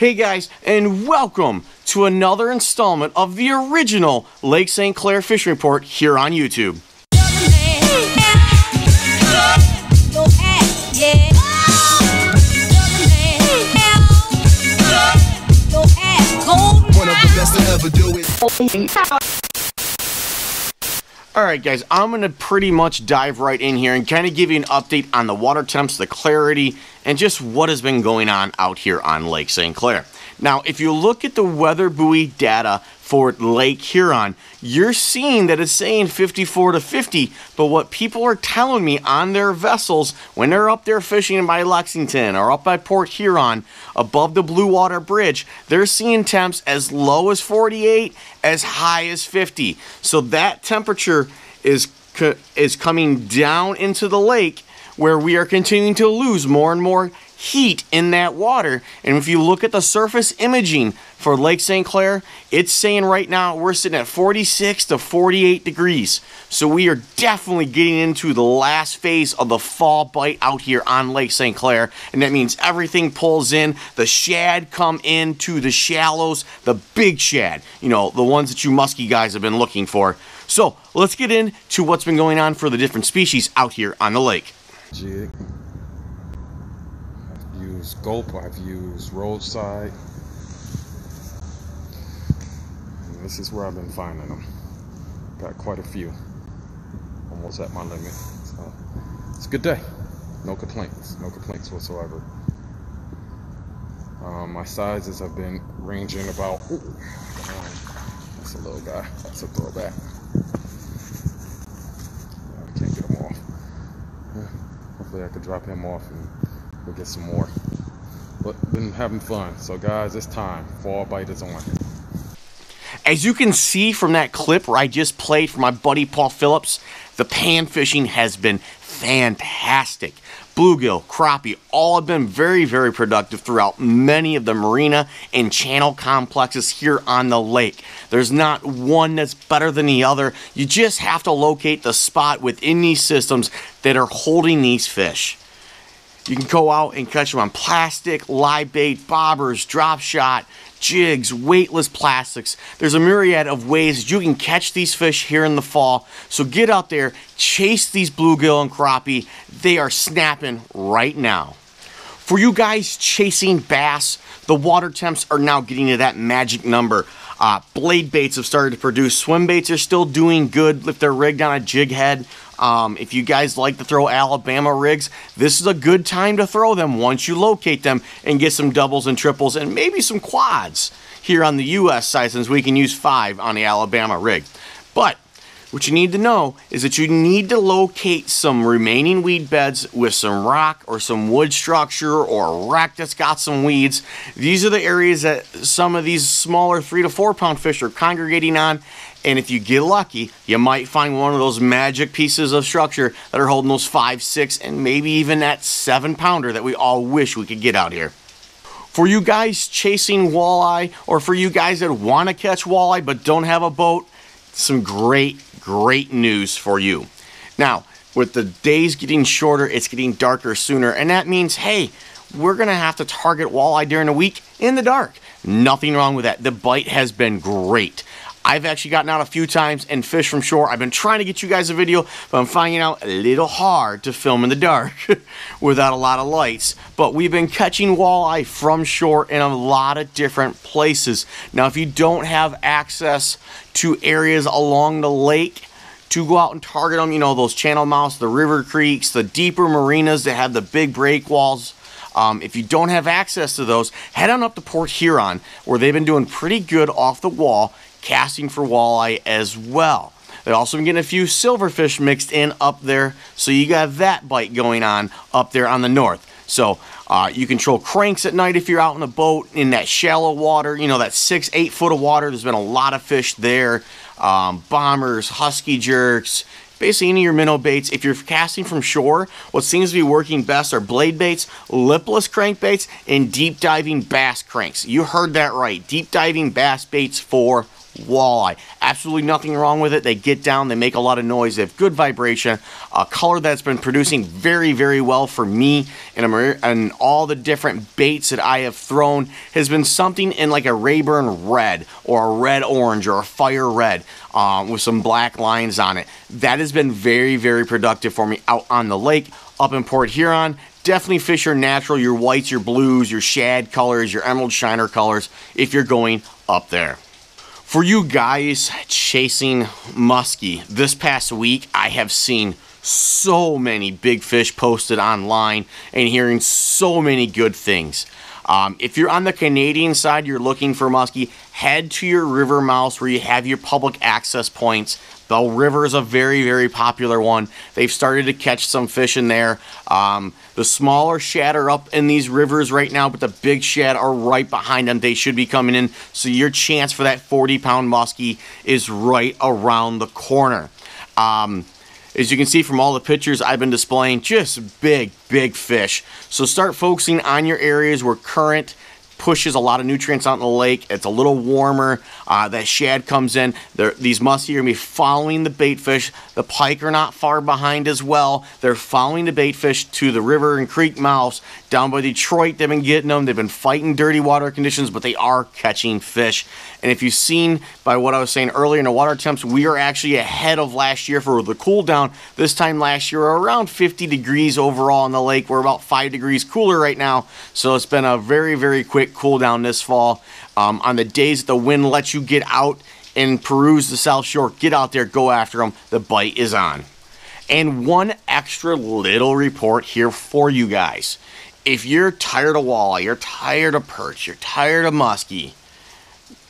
Hey guys, and welcome to another installment of the original Lake St. Clair Fishing Report here on YouTube. Alright guys, I'm going to pretty much dive right in here and kind of give you an update on the water temps, the clarity, and just what has been going on out here on Lake St. Clair. Now, if you look at the weather buoy data for Lake Huron, you're seeing that it's saying 54 to 50, but what people are telling me on their vessels when they're up there fishing by Lexington or up by Port Huron above the Blue Water Bridge, they're seeing temps as low as 48, as high as 50. So that temperature is coming down into the lake, where we are continuing to lose more and more heat in that water. And if you look at the surface imaging for Lake St. Clair, it's saying right now we're sitting at 46 to 48 degrees. So we are definitely getting into the last phase of the fall bite out here on Lake St. Clair. And that means everything pulls in. The shad come into the shallows, the big shad, you know, the ones that you muskie guys have been looking for. So let's get into what's been going on for the different species out here on the lake. Jig. I've used gulp, I've used roadside. And this is where I've been finding them. Got quite a few. Almost at my limit. So it's a good day. No complaints. No complaints whatsoever. My sizes have been ranging about. Ooh, that's a little guy. That's a throwback. I can't get him off. Hopefully I could drop him off and we'll get some more. But been having fun. So guys, it's time. Fall bite is on. As you can see from that clip where I just played for my buddy Paul Phillips, the pan fishing has been fantastic. Bluegill, crappie, all have been very, very productive throughout many of the marina and channel complexes here on the lake. There's not one that's better than the other. You just have to locate the spot within these systems that are holding these fish. You can go out and catch them on plastic, live bait, bobbers, drop shot, jigs, weightless plastics. There's a myriad of ways you can catch these fish here in the fall. So get out there, chase these bluegill and crappie. They are snapping right now. For you guys chasing bass, the water temps are now getting to that magic number. Blade baits have started to produce. Swim baits are still doing good if they're rigged on a jig head. If you guys like to throw Alabama rigs, this is a good time to throw them once you locate them and get some doubles and triples and maybe some quads here on the US side, since we can use 5 on the Alabama rig. But what you need to know is that you need to locate some remaining weed beds with some rock or some wood structure or a wreck that's got some weeds. These are the areas that some of these smaller 3 to 4 pound fish are congregating on. And if you get lucky, you might find one of those magic pieces of structure that are holding those 5, 6, and maybe even that 7 pounder that we all wish we could get out here. For you guys chasing walleye, or for you guys that want to catch walleye but don't have a boat, some great news for you. Now, with the days getting shorter, it's getting darker sooner, and that means, hey, we're going to have to target walleye during the week in the dark. Nothing wrong with that. The bite has been great. I've actually gotten out a few times and fished from shore. I've been trying to get you guys a video, but I'm finding out a little hard to film in the dark without a lot of lights. But we've been catching walleye from shore in a lot of different places. Now, if you don't have access to areas along the lake to go out and target them, you know, those channel mouths, the river creeks, the deeper marinas that have the big break walls, if you don't have access to those, head on up to Port Huron, where they've been doing pretty good off the wall casting for walleye as well. They've also been getting a few silverfish mixed in up there, so you got that bite going on up there on the north. So you control cranks at night if you're out in a boat in that shallow water, you know, that 6, 8 foot of water. There's been a lot of fish there. Bombers, husky jerks, basically any of your minnow baits. If you're casting from shore, what seems to be working best are blade baits, lipless crankbaits, and deep diving bass cranks. You heard that right. Deep diving bass baits for walleye. Absolutely nothing wrong with it. They get down, they make a lot of noise, they have good vibration, a color that's been producing very, very well for me, and all the different baits that I have thrown has been something in like a Rayburn red or a red orange or a fire red with some black lines on it. That has been very, very productive for me out on the lake. Up in Port Huron, definitely fish your natural, your whites, your blues, your shad colors, your emerald shiner colors if you're going up there. For you guys chasing muskie, this past week I have seen so many big fish posted online and hearing so many good things. If you're on the Canadian side, you're looking for muskie, head to your river mouths where you have your public access points. The river is a very, very popular one. They've started to catch some fish in there. The smaller shad are up in these rivers right now, but the big shad are right behind them. They should be coming in, so your chance for that 40-pound muskie is right around the corner. As you can see from all the pictures I've been displaying, just big, big fish. So start focusing on your areas where current pushes a lot of nutrients out in the lake. It's a little warmer. That shad comes in. These muskie are going to be following the bait fish. The pike are not far behind as well. They're following the bait fish to the river and creek mouths. Down by Detroit, they've been getting them. They've been fighting dirty water conditions, but they are catching fish. And if you've seen by what I was saying earlier in the water temps, we are actually ahead of last year for the cool down. This time last year, around 50 degrees overall in the lake. We're about 5 degrees cooler right now. So it's been a very, very quick cool down this fall. On the days that the wind lets you get out and peruse the South Shore, get out there, go after them. The bite is on. And one extra little report here for you guys. If you're tired of walleye, you're tired of perch, you're tired of muskie,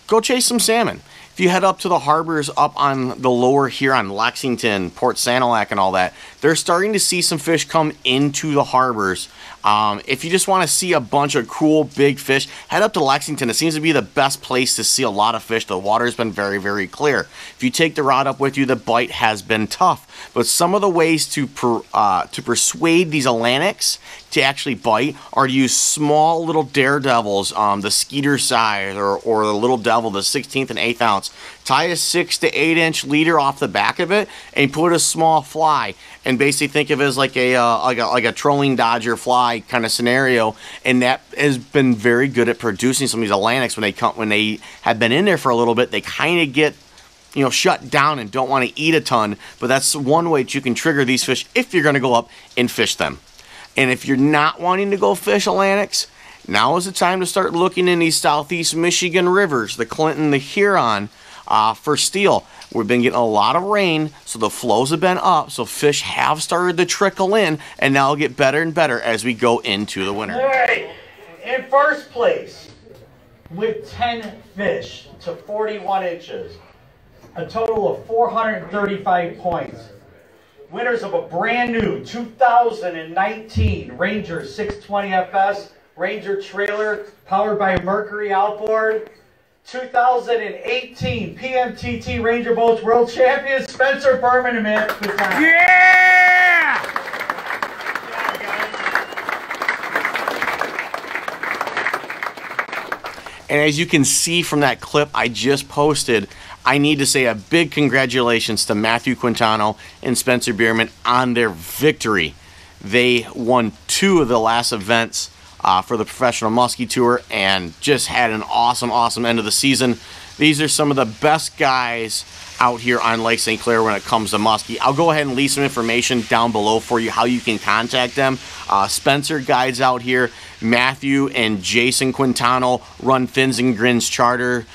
go chase some salmon. If you head up to the harbors up on the lower Huron, Lexington, Port Sanilac and all that, they're starting to see some fish come into the harbors. If you just want to see a bunch of cool big fish, head up to Lexington. It seems to be the best place to see a lot of fish. The water's been very, very clear. If you take the rod up with you, the bite has been tough. But some of the ways to persuade these Atlantics to actually bite are to use small little daredevils, the Skeeter size or the little devil, the 16th and 8th ounce. Tie a 6 to 8 inch leader off the back of it and put a small fly. And basically think of it as like a trolling dodger fly kind of scenario, and that has been very good at producing some of these Atlantics. When they have been in there for a little bit, they kind of get shut down and don't want to eat a ton. But that's one way that you can trigger these fish if you're going to go up and fish them. And if you're not wanting to go fish Atlantics, now is the time to start looking in these southeast Michigan rivers, the Clinton, the Huron, for steel. We've been getting a lot of rain, so the flows have been up, so fish have started to trickle in, and now it'll get better and better as we go into the winter. All right, in first place, with 10 fish to 41 inches, a total of 435 points. Winners of a brand new 2019 Ranger 620 FS Ranger trailer powered by Mercury outboard. 2018 PMTT Ranger Boats World Champion Spencer Berman and Matt Quintana. Yeah! And as you can see from that clip I just posted, I need to say a big congratulations to Matthew Quintano and Spencer Bierman on their victory. They won 2 of the last events for the Professional Muskie Tour and just had an awesome, awesome end of the season. These are some of the best guys out here on Lake St. Clair when it comes to muskie. I'll go ahead and leave some information down below for you how you can contact them. Spencer guides out here. Matthew and Jason Quintano run Fins and Grins Charter.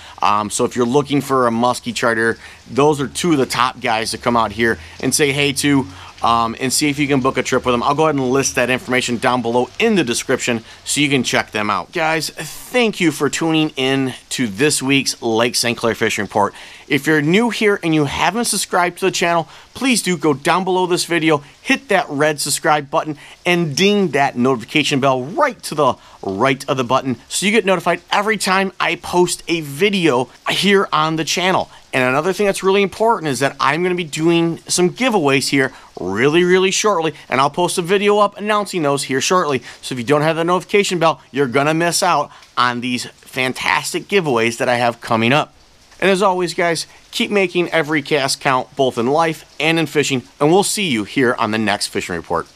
So if you're looking for a muskie charter, those are 2 of the top guys to come out here and say hey to. And see if you can book a trip with them. I'll go ahead and list that information down below in the description so you can check them out. Guys, thank you for tuning in to this week's Lake St. Clair Fishing Report. If you're new here and you haven't subscribed to the channel, please do go down below this video, hit that red subscribe button, and ding that notification bell right to the right of the button so you get notified every time I post a video here on the channel. And another thing that's really important is that I'm going to be doing some giveaways here really shortly, and I'll post a video up announcing those here shortly. So if you don't have the notification bell, you're going to miss out on these fantastic giveaways that I have coming up. And as always, guys, keep making every cast count, both in life and in fishing, and we'll see you here on the next Fishing Report.